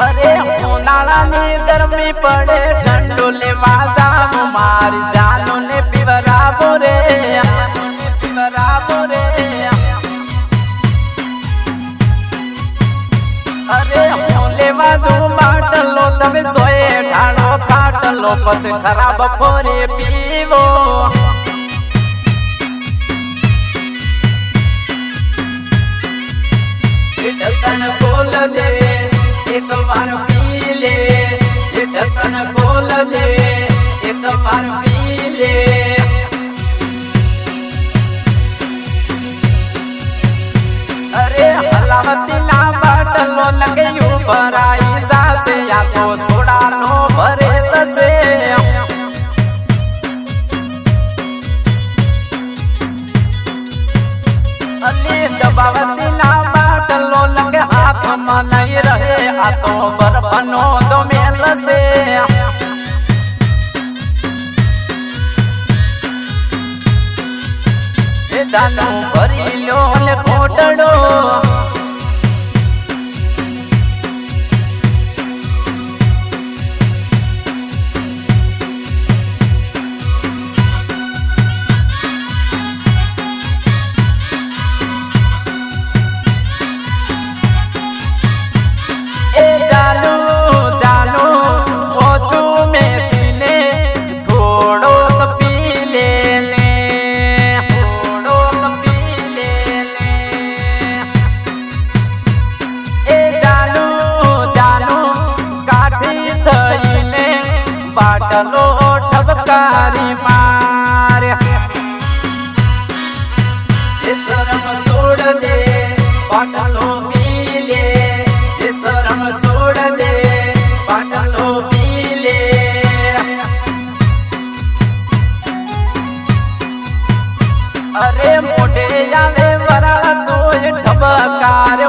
अरे उनाळानी गरमी पड़े ठंडो लेवा जाम मारी जानो ने पीवराबो रे अरे लेवा दो बाटलो तबे सोए ढालो काटलो पत खराब फोरे पीवो ढक्कन खोल दे एक बार पी ले, ढक्कन खोल दे एक बार पी ले। अरे हलावती ना बाटलो लगे यू भराई जाते या तो सोडा लो भरे लगे अली दबावती ना बाटलो लगे हाथ में नहीं रहे आ तो बर्फनो जो मेल दे दानो भरी लो ने कोटड़ो बाटलो ठबकारी मार इस तरफ छोड़ दे बाटलो पी ले, इस तरफ छोड़ दे बाटलो पी ले। अरे मोटे जावे वरा तो ठबकार